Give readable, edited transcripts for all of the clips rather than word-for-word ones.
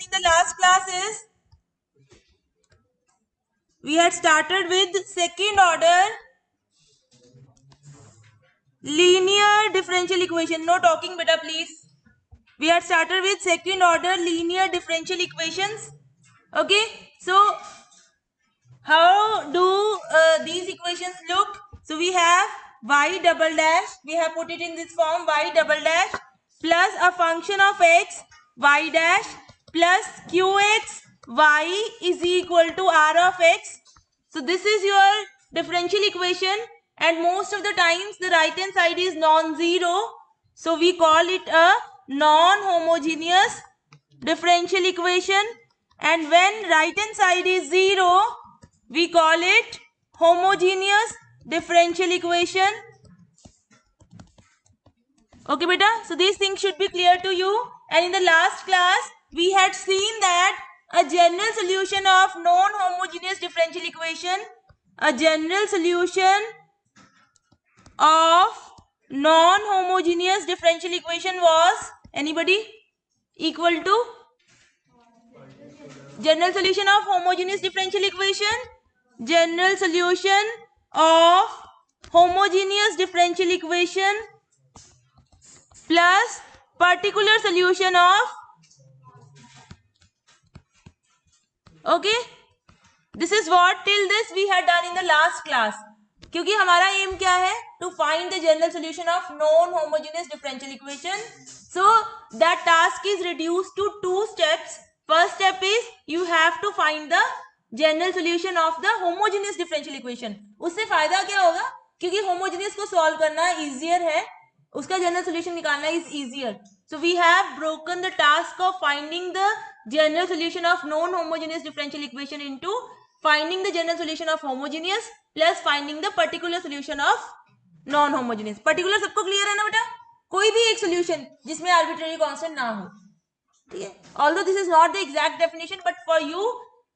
in the last class is we had started with second order linear differential equation. No talking beta please. We had started with second order linear differential equations. Okay, so how do these equations look? So we have y double dash, we have put it in this form, y double dash plus a function of x y dash plus qx y is equal to r of x. So this is your differential equation, and most of the times the right hand side is non-zero, so we call it a non-homogeneous differential equation, and when right hand side is 0 we call it homogeneous differential equation. Okay beta, so these things should be clear to you. And in the last class we had seen that a general solution of non-homogeneous differential equation, a general solution of non-homogeneous differential equation was, anybody, equal to general solution of homogeneous differential equation, general solution of homogeneous differential equation plus particular solution of, okay, this is what till this we had done in the last class. क्योंकि हमारा aim क्या है, to find the general solution of non homogeneous differential equation. So that task is reduced to 2 steps. First step is you have to find the general solution of the homogeneous differential equation. उससे फायदा क्या होगा, क्योंकि homogeneous को solve करना easier है, उसका general solution निकालना is easier. So we have broken the task of finding the general solution of non-homogeneous differential equation into finding the general solution of homogeneous plus finding the particular solution of non-homogeneous. Particular सबको clear है ना बेटा? कोई भी एक solution जिसमें arbitrary constant ना हो, ठीक है. Although this is not the exact definition, but for you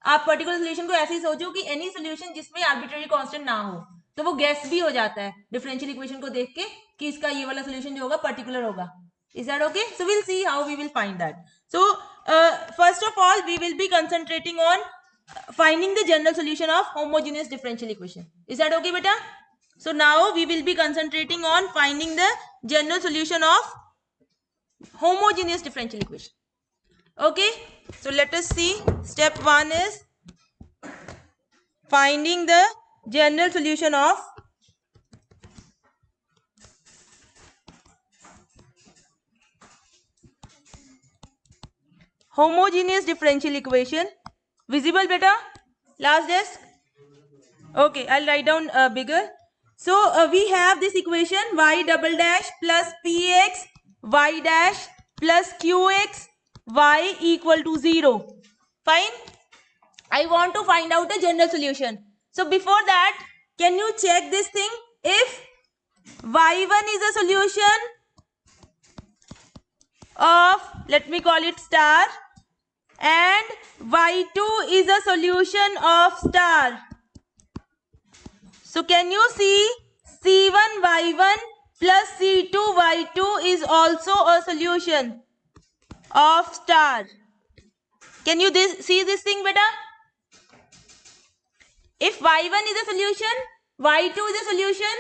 आप particular solution को ऐसे ही सोचो कि any solution जिसमें arbitrary constant ना हो, तो वो guess भी हो जाता है differential equation को देख के कि इसका ये वाला solution जो होगा particular होगा. Is that okay? So we'll see how we will find that. So first of all we will be concentrating on finding the general solution of homogeneous differential equation. Is that okay beta? So now we will be concentrating on finding the general solution of homogeneous differential equation. Okay, so let us see. Step 1 is finding the general solution of homogeneous differential equation. Visible beta? Last desk? Okay, I'll write down bigger. So we have this equation y double dash plus px y dash plus qx y equal to 0. Fine. I want to find out a general solution. So before that, can you check this thing? If y1 is a solution of, let me call it star, and y2 is a solution of star. So can you see c1 y1 plus c2 y2 is also a solution of star. Can you see this thing beta? If y1 is a solution, y2 is a solution,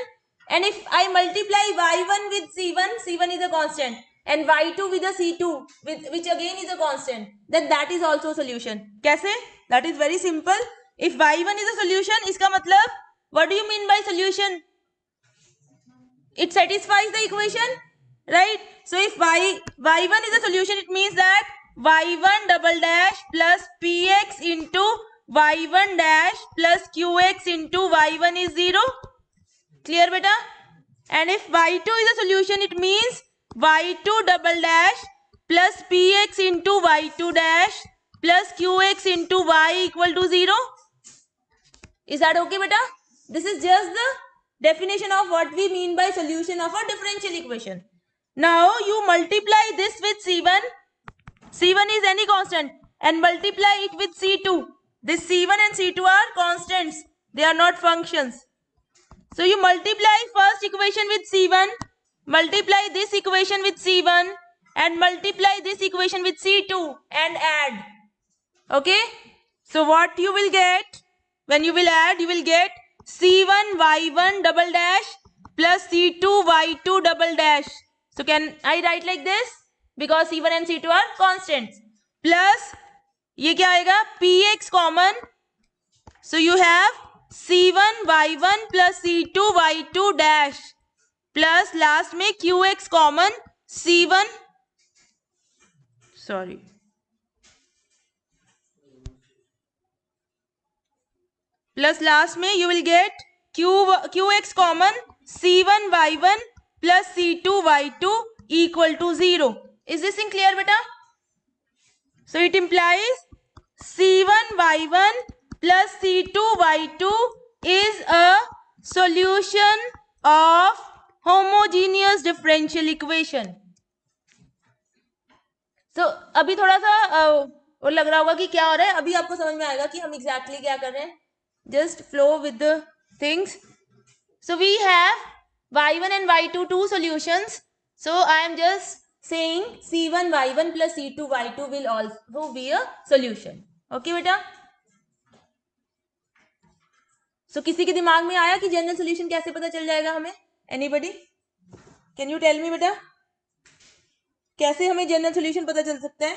and if I multiply y1 with c1, c1 is a constant, and y2 with a c2, which again is a constant, then that is also a solution. कैसे? That is very simple. If y1 is a solution, इसका मतलब, what do you mean by solution? It satisfies the equation, right? So if y1 is a solution, it means that y1 double dash plus px into y1 dash plus qx into y1 is 0. Clear beta? And if y2 is a solution, it means y2 double dash plus px into y2 dash plus qx into y equal to 0. Is that okay beta? This is just the definition of what we mean by solution of a differential equation. Now you multiply this with c1. c1 is any constant, and multiply it with c2. This c1 and c2 are constants. They are not functions. So you multiply first equation with c1, multiply this equation with c1, and multiply this equation with c2 and add. Okay, so what you will get when you will add, you will get C1 Y1 double dash plus C2 Y2 double dash. So can I write like this? Because C1 and C2 are constants. Plus ये क्या आएगा? Px common. So you have C1 Y1 plus C2 Y2 dash plus last में Qx common C1 sorry plus last में you will get Qx common C1 Y1 plus C2 Y2 equal to 0. Is this in clear beta? So it implies C1 Y1 plus C2 Y2 is a solution of homogeneous differential equation. So अभी थोड़ा सा और लग रहा होगा कि क्या हो रहा है, अभी आपको समझ में आएगा कि हम exactly क्या कर रहे हैं. Just flow with the things. So we have y1 and y2 two solutions. So I am just saying C1 y1 plus C2 y2 will also be a solution. Okay बेटा? So किसी के दिमाग में आया कि जनरल सोल्यूशन कैसे पता चल जाएगा हमें? Anybody? Can you tell me बेटा? कैसे हमें जनरल सोल्यूशन पता चल सकता है?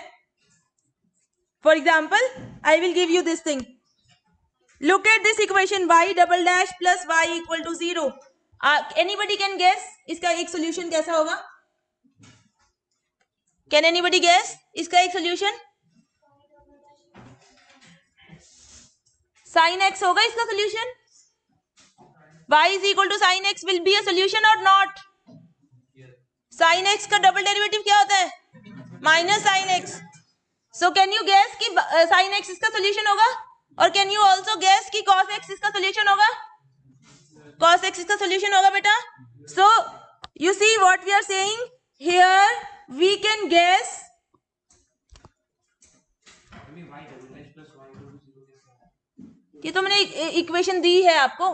For example, I will give you this thing. Look at this equation y double dash plus y equal to 0. Anybody can guess इसका एक solution कैसा होगा? Can anybody guess इसका एक solution? Sin x होगा इसका solution? Y is equal to sin x will be a solution or not? Sin x का double derivative क्या होता है? Minus sin x. So can you guess कि sin x इसका solution होगा? और can you also guess कि cos x इसका solution होगा? Cos x इसका solution होगा बेटा? So you see what we are saying here. We can guess. ये तो मैंने इक्वेशन दी है आपको,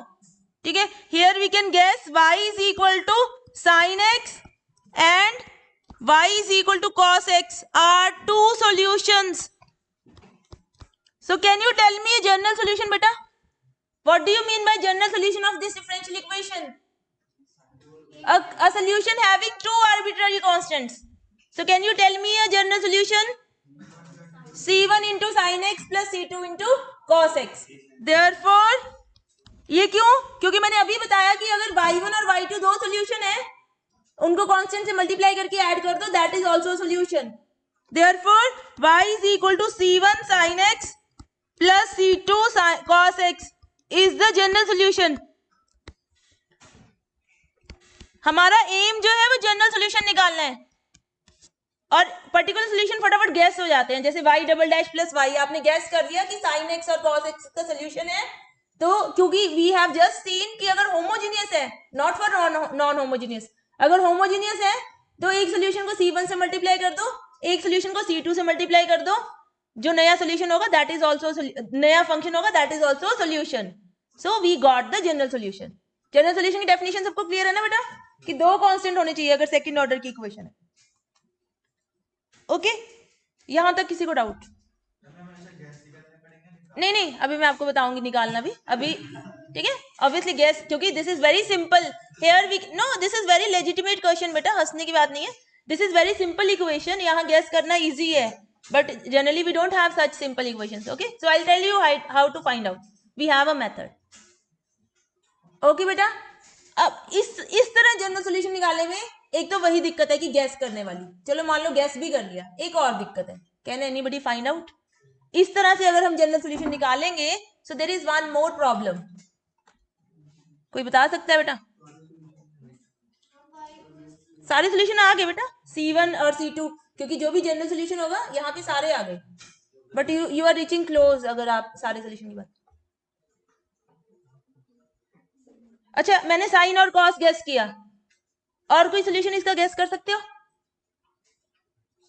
ठीक है. Here we can guess y is equal to sin x and y is equal to cos x are two solutions. So can you tell me a general solution beta? What do you mean by general solution of this differential equation? A solution having two arbitrary constants. So can you tell me a general solution? C1 into sin x plus C2 into cos x. Therefore ये क्यों? क्योंकि मैंने अभी बताया कि अगर y1 और y2 दो सोल्यूशन है, उनको कांस्टेंट से मल्टीप्लाई करके ऐड कर दो, that is also solution. Therefore y is equal to C1 sin x plus C2 cos x is the general solution. हमारा एम जो है वो जनरल सोल्यूशन निकालना है और पर्टिकुलर सोल्यूशन फटाफट गैस हो जाते हैं. जैसे y double dash plus y आपने गैस कर दिया कि sin x और cos x का सोल्यूशन है, तो क्योंकि वी हैव जस्ट सीन कि अगर होमोजीनियस है, नॉट फॉर नॉन होमोजीनियस, अगर होमोजीनियस है तो एक सोल्यूशन को C1 से मल्टीप्लाई कर दो, एक सोल्यूशन को C2 से मल्टीप्लाई कर दो, जो नया सोल्यूशन होगा दैट इज आल्सो नया फंक्शन होगा that is also solution. So we got the general solution. General solution की डेफिनेशन सबको क्लियर है ना बेटा, कि दो कांस्टेंट होने चाहिए अगर सेकंड ऑर्डर की इक्वेशन है. ओके, यहां तक किसी को डाउट? नहीं, अभी मैं आपको बताऊंगी निकालना भी अभी, ठीक है. ऑब्वियसली गैस, क्योंकि this is very simple. Here we know this is very legitimate question बेटा, हंसने की बात नहीं है. This is very simple equation, यहाँ गैस करना इजी है, but generally we don't have such simple equations. Okay, so I will tell you how to find out. We have a method. Okay बेटा, अब इस तरह जनरल सॉल्यूशन निकालने में एक तो वही दिक्कत है कि गैस करने वाली, चलो मान लो गैस भी कर लिया, एक और दिक्कत है, कैन एनीबडी फाइंड आउट? इस तरह से अगर हम जनरल सॉल्यूशन निकालेंगे, so there is one more problem. कोई बता सकता है बेटा? सारे सॉल्यूशन आ गए बेटा, C1 और C2, क्योंकि जो भी जनरल सॉल्यूशन होगा यहाँ पे सारे आ गए, but you are reaching close अगर आप सारे सॉल्यूशन की बात. अच्छा, मैंने साइन और कॉस गैस किया, और कोई सॉल्यूशन इसका गैस कर सकते हो?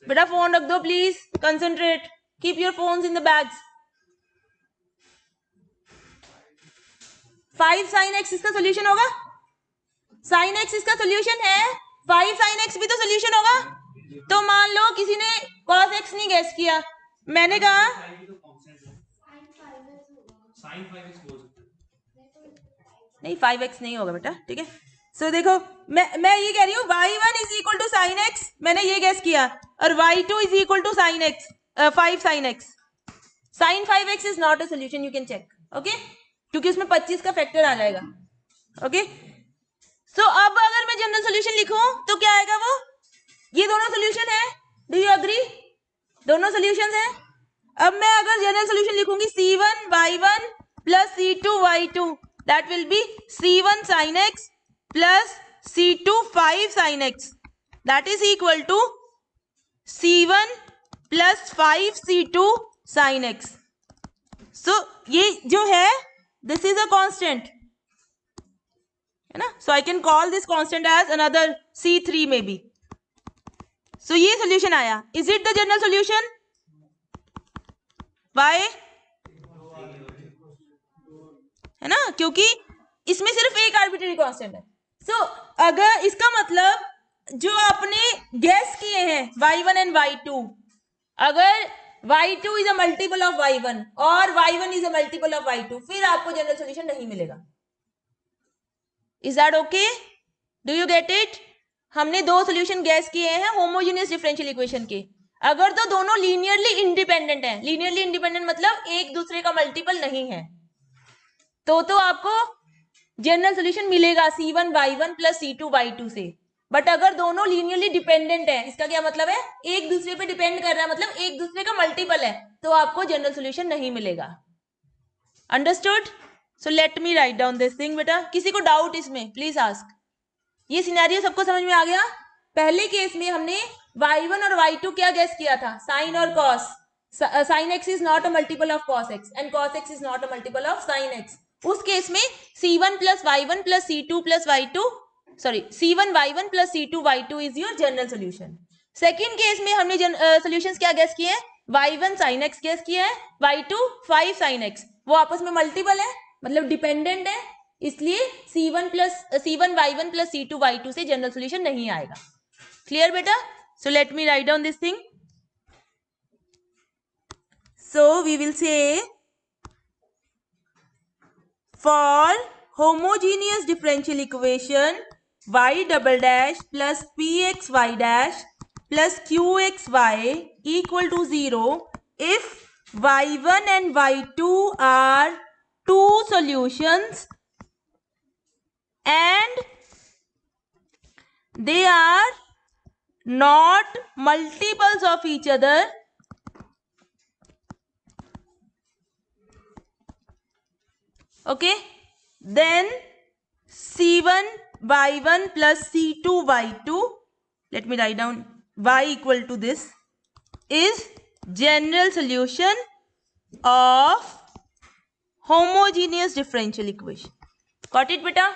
बेटा फोन रख दो please, concentrate, keep your phones in the bags. 5 sin x इसका सॉल्यूशन होगा? sin x इसका सॉल्यूशन है, 5 sin x भी तो सॉल्यूशन होगा. तो मान लो किसी ने cos x नहीं गैस किया, मैंने कहा नहीं 5x नहीं होगा बेटा, ठीक है। सो देखो मैं ये कह रही हूँ y1 is equal to sine x, मैंने ये गैस किया, और y2 is equal to sine x 5 sine x। Sine 5x is not a solution, you can check, okay, क्योंकि उसमें 25 का फैक्टर आ जाएगा, ओके। सो अब अगर मैं जनरल सोल्यूशन लिखूं तो क्या आएगा वो, ये दोनों सोल्यूशन है, डू यू अग्री, दोनों सोल्यूशन है। अब मैं अगर जनरल सोल्यूशन लिखूंगी c1 y1 plus c2 y2, that will be c1 sin x plus c2 5 sin x, that is equal to c1 plus 5 c2 sin x। So ये जो है this is a constant, है ना, so I can call this constant as another c3 may be. So ये solution आया, is it the general solution, Y, है ना, क्योंकि इसमें सिर्फ एक आर्बिट्रेरी कांस्टेंट है। सो अगर इसका मतलब जो आपने गैस किए हैं y1 एंड y2, अगर y2 is a multiple of y1 और y1 is a multiple of y2, फिर आपको जनरल सॉल्यूशन नहीं मिलेगा। Is that okay, do you get it. हमने दो सॉल्यूशन गैस किए हैं होमोजेनियस डिफरेंशियल इक्वेशन के, अगर तो दोनों लीनियरली इंडिपेंडेंट हैं, लीनियरली इंडिपेंडेंट मतलब एक दूसरे का मल्टीपल नहीं है, तो आपको जनरल सॉल्यूशन मिलेगा c1 y1 plus c2 y2 से। बट अगर दोनों लीनियरली डिपेंडेंट है, इसका क्या मतलब है, एक दूसरे पे डिपेंड कर रहा है, मतलब एक दूसरे का मल्टीपल है, तो आपको जनरल सॉल्यूशन नहीं मिलेगा। Understood. So let me write down this thing. बेटा किसी को डाउट इसमें प्लीज आस्क। ये सिनेरियो सबको समझ में आ गया। पहले केस में हमने y1 और y2 क्या गैस किया था, साइन और cos. Sine x is not a multiple of cos x and cos x is not a multiple of sine x। उस केस में c1 plus y1 plus c2 plus y2, sorry c1 y1 plus c2 y2 is your general solution. Second case में हमने solutions क्या gas किए हैं, y1 sin x gas किया है, y2 5 sin x, वो आपस में मल्टीपल है मतलब डिपेंडेंट है, इसलिए c1 y1 plus c2 y2 से जनरल सोल्यूशन नहीं आएगा। क्लियर बेटा। So let me write down this thing. So we will say for homogeneous differential equation y double dash plus pxy dash plus qxy equal to 0 if y1 and y2 are two solutions and they are not multiples of each other, okay, then c1 y1 plus c2 y2, let me write down y equal to this, is general solution of homogeneous differential equation. Got it beta?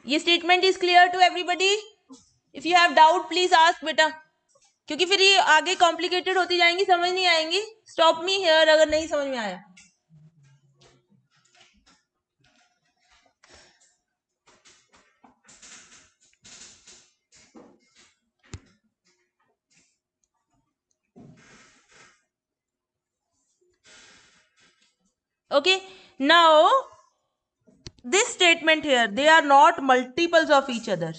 ये statement is clear to everybody? If you have doubt please ask beta, क्योंकि फिर ये आगे complicated होती जाएंगी, समझ नहीं आएंगी। Stop me here अगर नहीं समझ में आया। Okay, now this statement here, they are not multiples of each other.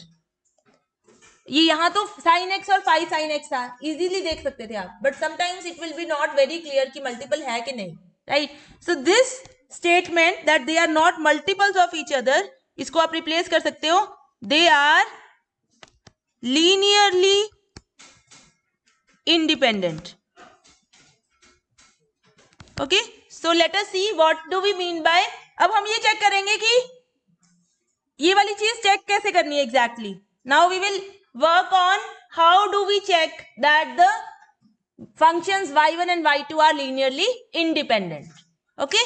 ये यहाँ तो sin x और 5 sin x था, इजीली देख सकते थे आप, but sometimes it will be not very clear कि मल्टीपल है कि नहीं, right. So this statement that they are not multiples of each other, इसको आप रिप्लेस कर सकते हो, they are linearly independent. Okay, so let us see what do we mean by. अब हम ये चेक करेंगे कि ये वाली चीज चेक कैसे करनी है exactly. Now we will work on how do we check that the functions y1 and y2 are linearly independent. Okay,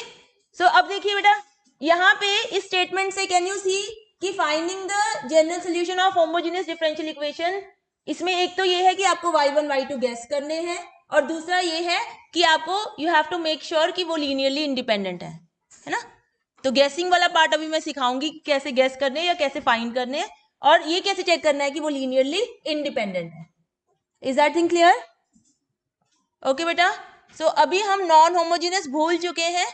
so अब देखिए बेटा यहाँ पे इस स्टेटमेंट से कैन यू सी कि finding the general solution of homogeneous differential equation, इसमें एक तो ये है कि आपको y1 y2 गैस करने हैं, और दूसरा ये है कि आपको you have to make sure कि वो लीनियरली इंडिपेंडेंट है ना। तो गैसिंग वाला पार्ट अभी मैं सिखाऊंगी कैसे गैस करने हैं या कैसे फाइंड करने हैं, और ये कैसे चेक करना है कि वो लीनियरली इंडिपेंडेंट है। Is that thing clear? Okay बेटा, सो अभी हम नॉन होमोजीनियस भूल चुके हैं,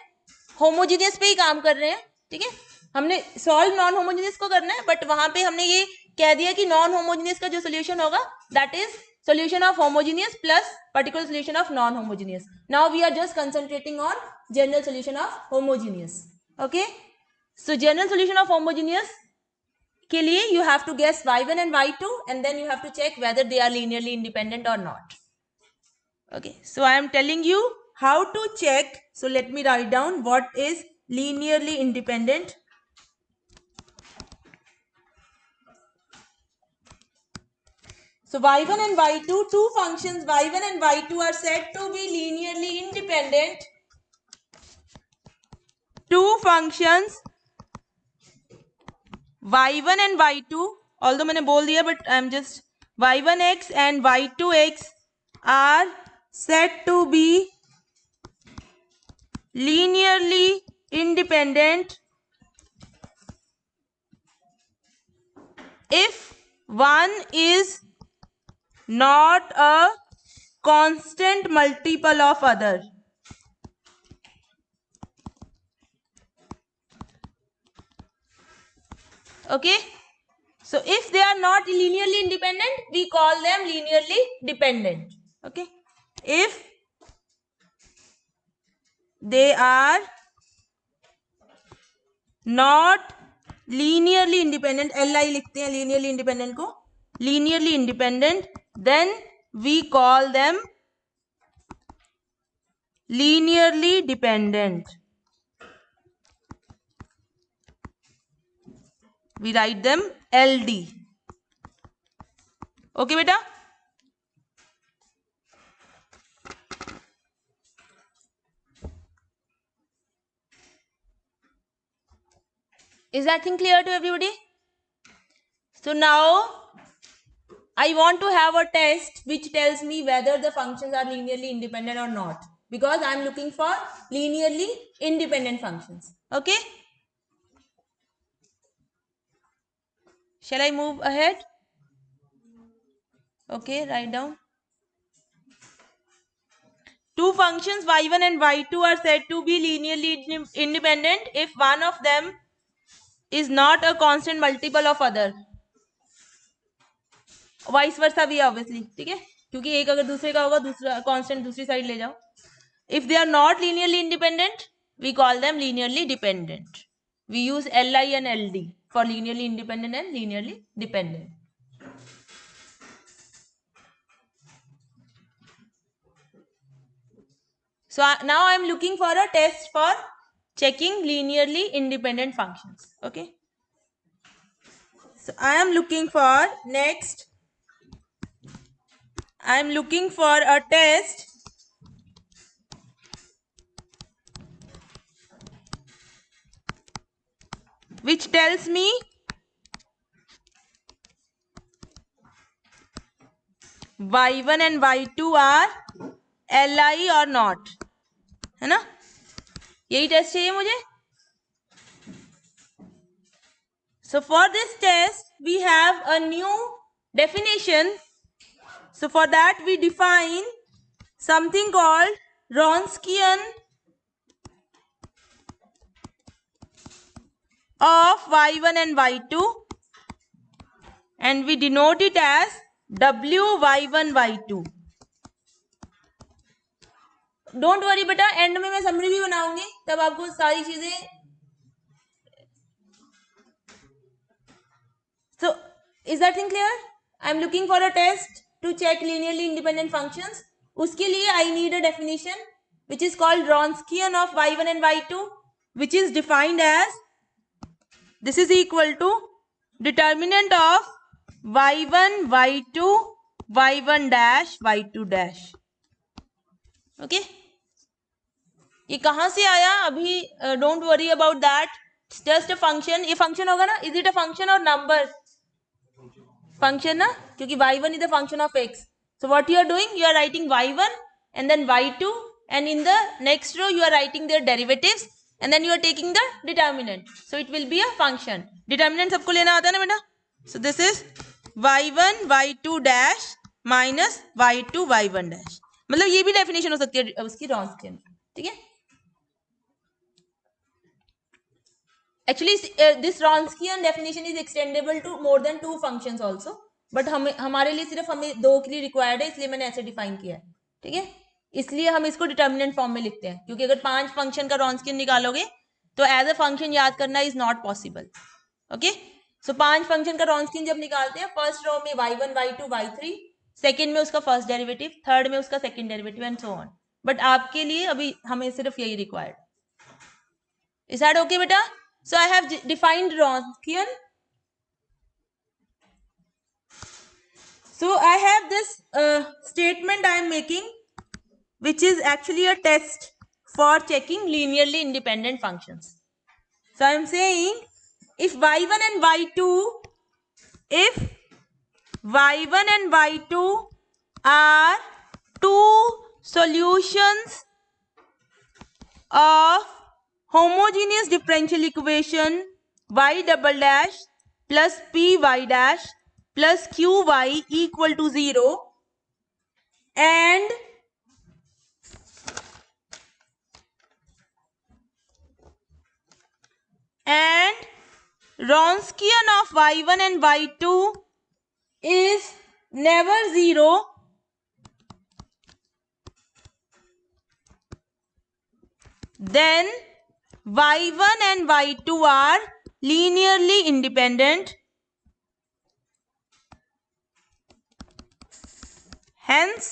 होमोजीनियस पे ही काम कर रहे हैं, ठीक है। हमने सॉल्व नॉन होमोजीनियस को करना है, बट वहां पे हमने ये कह दिया कि नॉन होमोजीनियस का जो सोल्यूशन होगा that is solution of homogeneous plus particular solution of non-homogeneous. Now we are just concentrating on general solution of homogeneous. Okay, so general solution of homogeneous के लिए you have to guess y1 and y2 and then you have to check whether they are linearly independent or not. Okay, so I am telling you how to check. So let me write down what is linearly independent. So y1 and y2, two functions y1 and y2 are said to be linearly independent. Two functions y1 and y2, although मैंने बोल दिया but I am just y1x and y2x are said to be linearly independent if one is not a constant multiple of other. Okay, so if they are not linearly independent, we call them linearly dependent. Okay, if they are not linearly independent, li लिखते हैं linearly independent को, linearly independent, then we call them linearly dependent. We write them LD. Okay beta, is that thing clear to everybody? So now I want to have a test which tells me whether the functions are linearly independent or not, because I am looking for linearly independent functions. Okay, shall I move ahead? Okay, write down. Two functions y1 and y2 are said to be linearly independent if one of them is not a constant multiple of other. Vice versa भी है obviously, ठीक है, क्योंकि एक अगर दूसरे का होगा दूसरा कांस्टेंट दूसरी साइड ले जाओ. If they are not linearly independent we call them linearly dependent. We use LI and LD for linearly independent and linearly dependent. So now I am looking for a test for checking linearly independent functions. Okay, so I am looking for next, I am looking for a test which tells me y1 and y2 are LI or not, है ना, यही test चाहिए मुझे. So for this test we have a new definition. So for that we define something called Wronskian of y1 and y2 and we denote it as WY1 Y2. Don't worry बेटा, and में मैं summary भी बनाऊंगी तब आपको सारी चीजें. So is that thing clear? I am looking for a test to check linearly independent functions. उसके लिए I need a definition which is called Wronskian of y1 and y2, which is defined as this is equal to determinant of y1 y2 y1 dash y2 dash. Okay, ये कहां से आया अभी, don't worry about that, just a function. ये function होगा ना, is it a function और number? Function ना, क्योंकि y1 is the function of x. So what you are doing, you are writing y1 and then y2 and in the next row you are writing their derivatives and then you are taking the determinant. So it will be a function. Determinant सबको लेना आता है ना बेटा. So this is y1 y2 dash minus y2 y1 dash. मतलब ये भी definition हो सकती है उसकी रॉन्स्कियन, ठीक है। Actually this Wronskian definition is extendable to more than 2 functions also, but हमारे लिए सिर्फ हमें 2 के लिए रिक्वायर्ड है, इसलिए मैंने ऐसे डिफाइन किया है, ठीक है। इसलिए हम इसको डिटर्मिनेंट फॉर्म में लिखते हैं, क्योंकि अगर 5 फंक्शन का रॉन्स्कियन निकालोगे तो एज अ फंक्शन याद करना is not possible, okay. So 5 function का रॉन्स्कियन जब निकालते हैं, फर्स्ट रो में y1 y2 y3, सेकेंड में उसका फर्स्ट डेरिवेटिव, थर्ड में उसका second derivative and so on. But आपके लिए अभी हमें सिर्फ यही रिक्वायर्ड। इज दैट ओके बेटा? So I have defined Wronskian. So I have this statement I am making, which is actually a test for checking linearly independent functions. So I am saying if y1 and y2 are two solutions of homogeneous differential equation y double dash plus py dash plus qy equal to 0 and Wronskian of y1 and y2 is never 0, then y1 and y2 are linearly independent. Hence,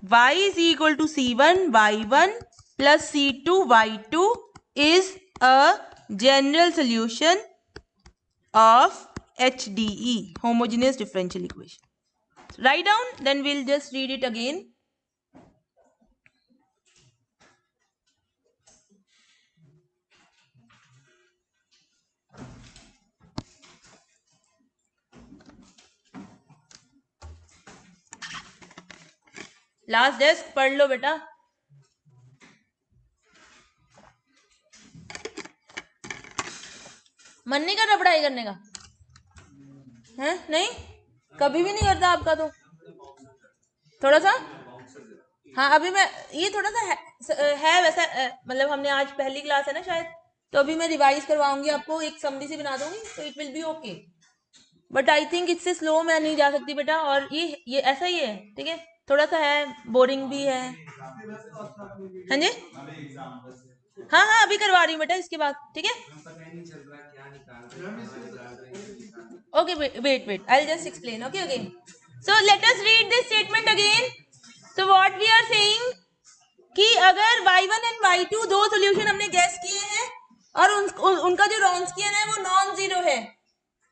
y is equal to c1 y1 plus c2 y2 is a general solution of HDE, homogeneous differential equation. Write down, then we'll just read it again. Last desk पढ़ लो बेटा। मन नहीं कर रहा पढ़ाई करने का है? नहीं, कभी भी नहीं करता आपका तो थोड़ा सा। हाँ अभी मैं ये थोड़ा सा है वैसा, मतलब हमने आज पहली क्लास है ना शायद, तो अभी मैं रिवाइज करवाऊंगी आपको, एक समरी से बना दूंगी तो it will B okay. But I think इससे स्लो मैं नहीं जा सकती बेटा, और ये ऐसा ही है, ठीक है। थोड़ा सा है, बोरिंग भी है। हाँ जी, हाँ हाँ अभी करवा रही हूँ बेटा इसके बाद, ठीक है। Okay wait I just explain, okay again. So let us read this statement again. So what we are saying कि अगर y1 एंड y2 दो सॉल्यूशन हमने गैस किए हैं और उनका जो रॉन्स्कियन है वो नॉन जीरो है,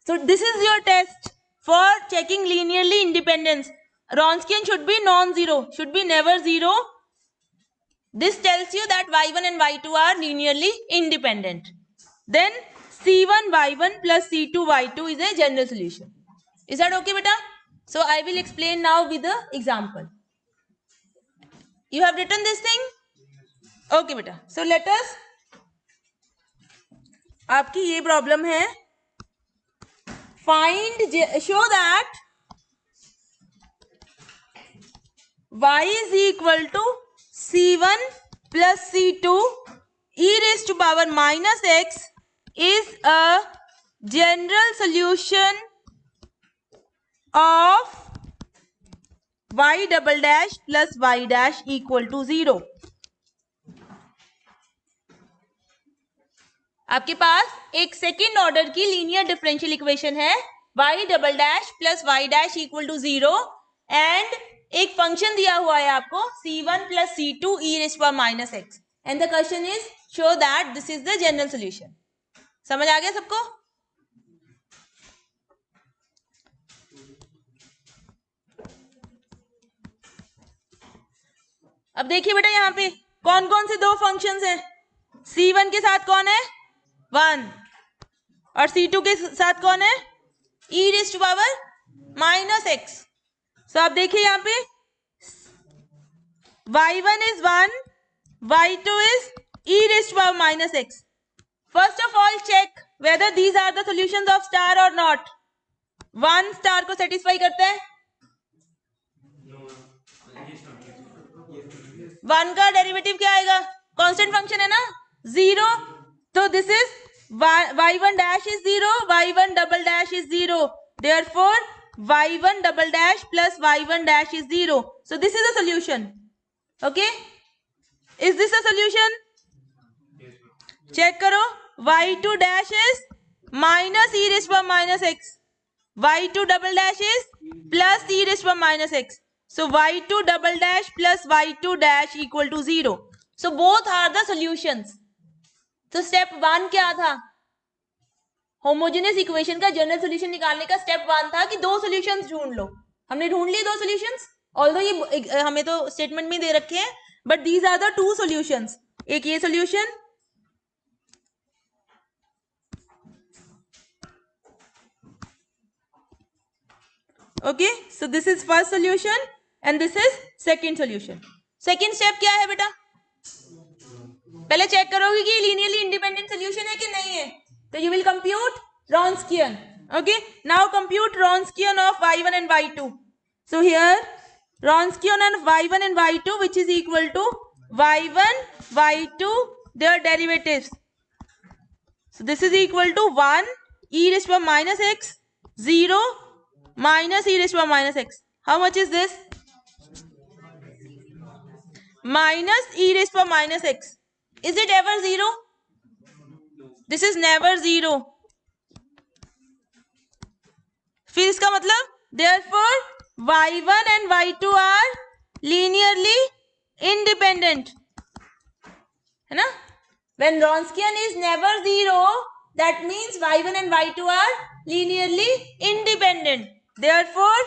so this is your test for checking linearly independence. Wronskian should be non-zero, should be never zero. This tells you that y1 and y2 are linearly independent. Then c1 y1 plus c2 y2 is a general solution. Is that okay beta? So I will explain now with the example. You have written this thing? Okay beta. So let us, आपकी ये problem है, find, show that y is equal to c1 plus c2 e raised to power minus x is a general solution of y double dash plus y dash equal to 0. आपके पास एक second order की linear differential equation है y double dash plus y dash equal to 0 and एक function दिया हुआ है आपको c1 plus c2 e raise to power minus x and the question is show that this is the general solution. समझ आ गया सबको? अब देखिए बेटा यहाँ पे कौन कौन से दो फंक्शंस हैं। c1 के साथ कौन है? 1 और c2 के साथ कौन है? e raise to power minus x। So आप देखिए यहाँ पे y1 is 1, y2 is e raised to power minus x. First of all check whether these are the solutions of star or not. 1 star को satisfy करते हैं? 1 का derivative क्या आएगा? कांस्टेंट फंक्शन है ना, 0. तो this is y1 dash is 0, y1 double dash is 0. Therefore y1 double dash plus y1 dash is 0. So this is a solution. Okay, is this a solution? Check करो. y2 dash is minus e raise power minus x, y2 double dash is plus e raised to minus x. So y2 double dash plus y2 dash equal to 0. So both are the solutions. So step 1 क्या था? Homogeneous equation का general solution निकालने का step 1 था कि दो solutions ढूंढ लो. हमने ढूंढ लिए दो सॉल्यूशंस. ऑल्दो ये हमें तो स्टेटमेंट में दे रखे हैं, but these are the two solutions. एक ये solution, okay, so this is first solution and this is second solution. Second step क्या है बेटा? पहले चेक करोगे कि लीनियरली इंडिपेंडेंट सॉल्यूशन है कि नहीं है. तो you will compute Wronskian. Okay, now compute Wronskian of y1 and y2. So here Wronskian of y1 and y2 which is equal to y1 y2 their derivatives. So this is equal to 1 e raised to minus x, 0 minus e raised to minus x. How much is this? Minus e raised to minus x. Is it ever 0? This is never 0. फिर इसका मतलब therefore y1 and y2 are linearly independent. है ना? When Wronskian is never 0, that means y1 and y2 are linearly independent. Therefore,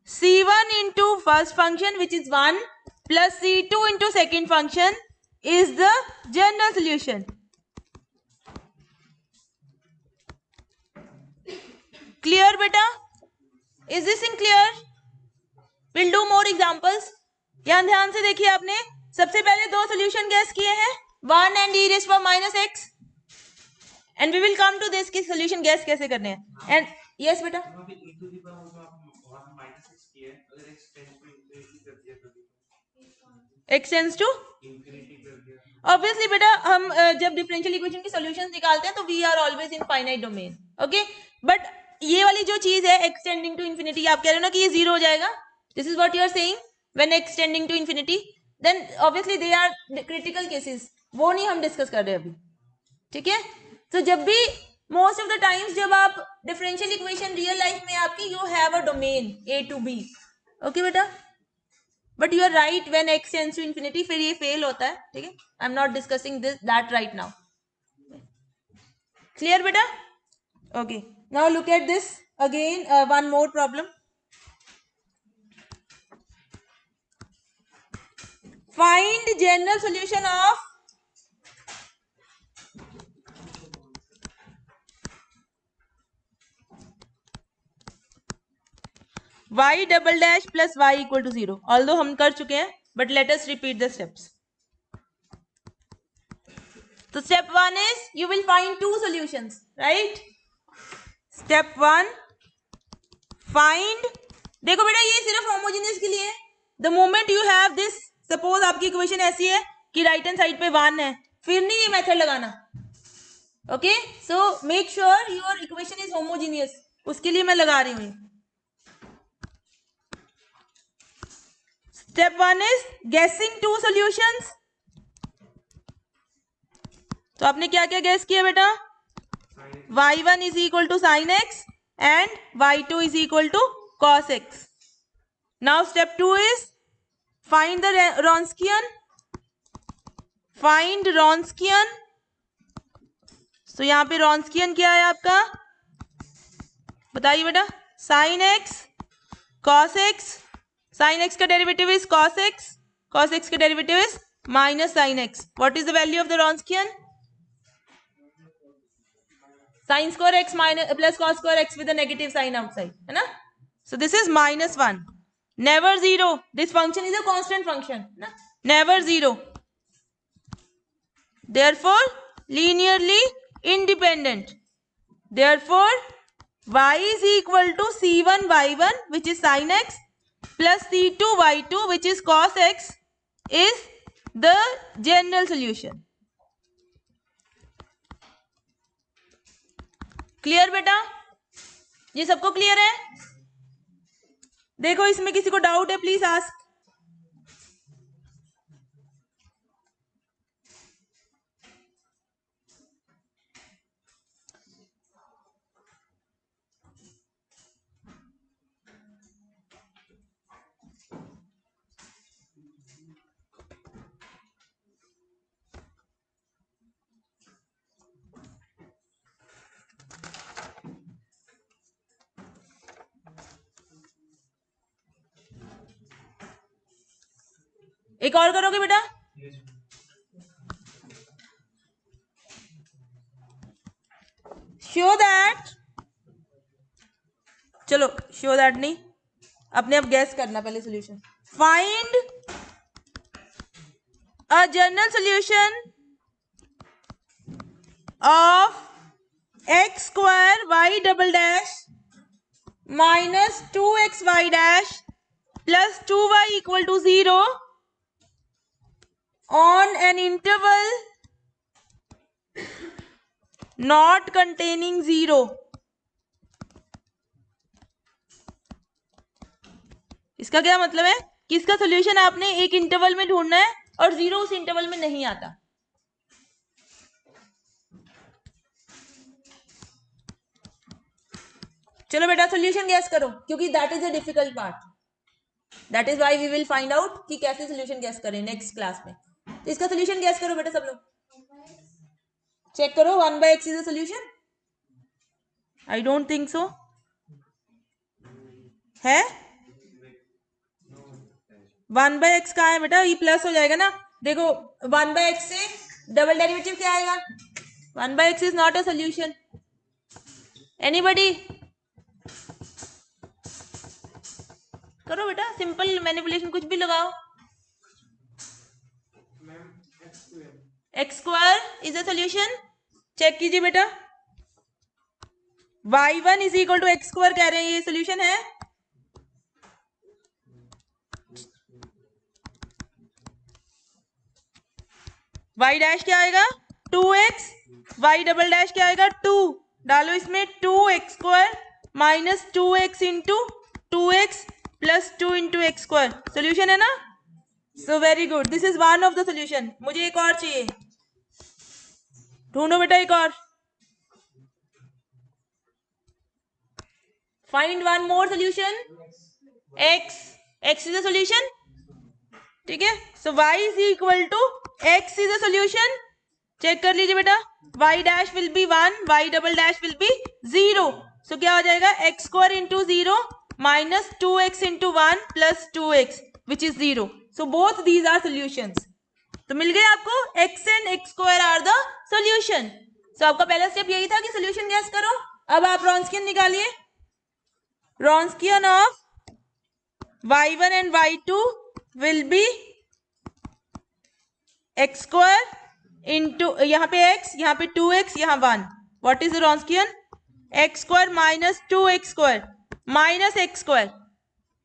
c1 into first function which is 1 plus c2 into second function is the general solution. Clear beta? Is this in clear? We'll do more examples. यहाँ ध्यान से देखिए, आपने सबसे पहले दो solution gas किए हैं, 1 and e raised to minus x, and we will come to this कि सॉल्यूशन गैस कैसे करने हैं. And yes बेटा, x tends to ऑब्वियसली बेटा, हम जब डिफरेंशियल इक्वेशन की सॉल्यूशंस निकालते हैं तो we are always in finite domain. Okay, but ये वाली जो चीज है एक्सटेंडिंग टू इंफिनिटी, आप कह रहे हो ना कि ये 0 हो जाएगा. This is what you are saying. When extending to infinity, then obviously they are critical cases, वो नहीं हम डिस्कस कर रहे अभी. ठीक है. तो जब भी मोस्ट ऑफ द टाइम्स जब आप डिफरेंशियल इक्वेशन रियल लाइफ में आपकी, you have a domain a to b. Okay बेटा, but you are right, when x tends to infinity फिर ये फेल होता है. ठीक है, I am not discussing this that right now. Clear बेटा? Okay, now look at this again, one more problem. Find general solution of y double dash plus y equal to 0. Although हम कर चुके हैं, but let us repeat the steps. So step 1 is you will find two solutions, right? Step 1, find. देखो बेटा, ये सिर्फ homogeneous के लिए है. The moment you have this, suppose आपकी इक्वेशन ऐसी है कि राइट हैंड साइड पे 1 है, फिर नहीं ये मेथड लगाना. Okay, so make sure your equation is homogeneous. उसके लिए मैं लगा रही हूँ. Step 1 is guessing two solutions. तो आपने क्या क्या गैस किया बेटा? y1 is equal to sin x and y2 is equal to cos x. Now step 2 is find the Wronskian. Find Wronskian. तो यहाँ पे Wronskian क्या है आपका? बताइए बेटा. sin x, cos x. sin x का derivative is cos x. cos x का derivative is minus sin x. What is the value of the Wronskian? sin square x minus plus cos square x with a negative sign outside, है ना? So this is minus 1. Never 0. This function is a constant function, ना? Never 0. Therefore linearly independent. Therefore y is equal to c1 y1 which is sin x plus c2 y2 which is cos x is the general solution. Clear बेटा? ये सबको clear है? देखो इसमें किसी को doubt है प्लीज आस्क. एक और करोगे बेटा? शो दैट, चलो शो दैट नहीं, अपने आप गैस करना पहले solution. Find a general solution of x square y double dash minus 2xy dash plus 2y equal to 0 on an interval not containing 0. इसका क्या मतलब है कि इसका सॉल्यूशन आपने एक इंटरवल में ढूंढना है और 0 उस इंटरवल में नहीं आता. चलो बेटा सॉल्यूशन गैस करो, क्योंकि that is a difficult part. That is why we will find out कि कैसे सॉल्यूशन गैस करें नेक्स्ट क्लास में. तो इसका सॉल्यूशन गैस करो बेटा सब लोग. चेक करो 1/x is a solution. I don't think so. है 1/x कहाँ है बेटा? ये प्लस हो जाएगा ना. देखो 1/x से डबल डेरिवेटिव क्या आएगा? 1/x is not a solution. Anybody? करो बेटा सिंपल मैनिपुलेशन, कुछ भी लगाओ. X square is a solution. Check कीजिए बेटा. y1 is equal to x square कह रहे हैं, ये सॉल्यूशन है. y डैश क्या आएगा? 2x. y डबल डैश क्या आएगा? 2. डालो इसमें 2x square minus 2x into 2x plus 2 into x square. Solution है ना? So very good. This is one of the solution. मुझे एक और चाहिए. ढूंढो बेटा एक और. Find one more solution. x is a solution. ठीक है. So y is equal to x is a solution. Check कर लीजिए बेटा. y dash will be 1, y double dash will be 0. So क्या हो जाएगा? X square into 0 minus 2x into 1 plus 2x which is 0. So both these are solutions. तो मिल गए आपको x and x square are the solution. So आपका पहला step यही था कि सोल्यूशन गैस करो. अब आप रॉन्स्कियन निकालिए. Wronskian of y1 and y2 will be x square into, यहाँ पे x, यहाँ पे 2x, यहाँ 1. What is the Wronskian? X square minus 2x square minus x square.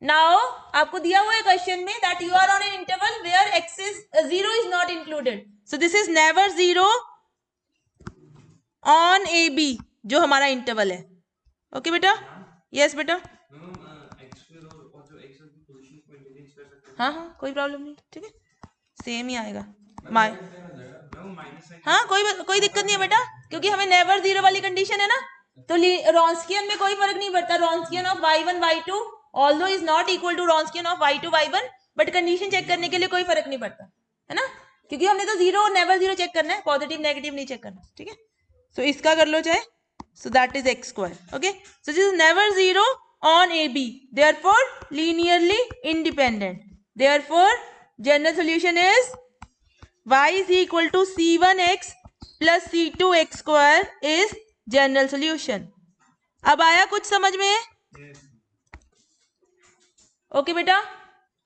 Now आपको दिया हुआ है क्वेश्चन में that you are on an interval where x is 0 is not included. So this is never 0 on AB जो हमारा interval है. Okay बेटा? Yes बेटा. हाँ हाँ कोई प्रॉब्लम नहीं. ठीक है सेम ही आएगा. हाँ कोई दिक्कत नहीं है बेटा, क्योंकि हमें नेवर 0 वाली कंडीशन है ना. तो रॉन्स्कियन में कोई फर्क नहीं पड़ता. Wronskian of y1 y2 although is not equal to Wronskian of y2 y1, but condition check करने के लिए कोई फर्क नहीं पड़ता है ना, क्योंकि हमने तो 0 नेवर 0 चेक करना है, पॉजिटिव नेगेटिव नहीं चेक करना. ठीक है. सो इसका कर लो चाहे. So that is x square. Okay. So this is never 0 on AB, therefore linearly independent. Therefore general solution is y is equal to c1x plus c2x square is general solution. अब आया कुछ समझ में? ओके बेटा.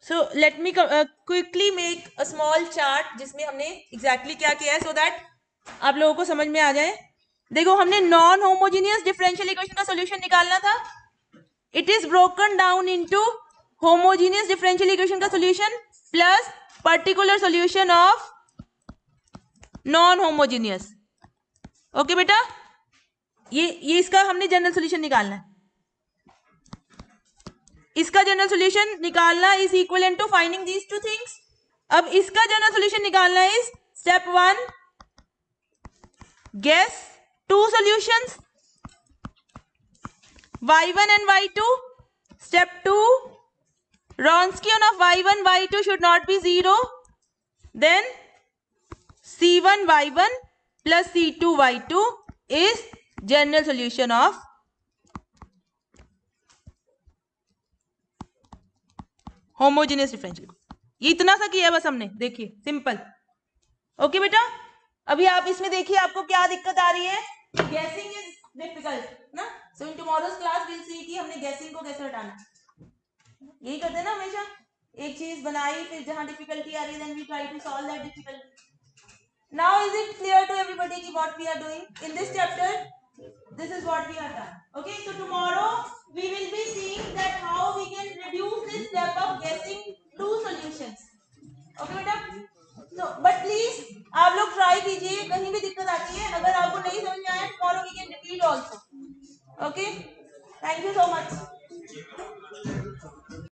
So let me quickly make a small chart जिसमें हमने exactly क्या किया है, सो दैट आप लोगों को समझ में आ जाए. देखो हमने नॉन होमोजेनियस डिफरेंशियल इक्वेशन का सॉल्यूशन निकालना था. It is broken down into homogeneous differential equation का solution plus particular solution of non homogeneous. Okay बेटा, ये इसका हमने जनरल सॉल्यूशन निकालना है। इसका जनरल सॉल्यूशन निकालना is equal to finding these two things. अब इसका जनरल सॉल्यूशन निकालना is step 1 guess two solutions y1 and y2. Step 2 Wronskian of y1 y2 should not be 0. Then c1 y1 plus c2 y2 is general solution of homogeneous differential. ये इतना सा किया बस हमने, देखिए सिंपल। ओके बेटा, अभी आप इसमें देखिए आपको क्या दिक्कत आ रही है। गैसिंग इज डिफिकल्ट ना, सो इन टुमारोज क्लास विल सी कि हमने गैसिंग को कैसे हटाना। यही करते हैं ना हमेशा, एक चीज बनाई फिर जहां डिफिकल्टी आ रही है then we try to solve that difficulty. Now is it clear to everybody कि what we are doing in this chapter? This is what we have done. Okay, so tomorrow we will be seeing that how we can reduce this step of guessing two solutions. Okay बेटा, so but please आप लोग try कीजिए, कहीं भी दिक्कत आती है अगर आपको नहीं समझ में आया tomorrow we can repeat also. Okay, thank you so much.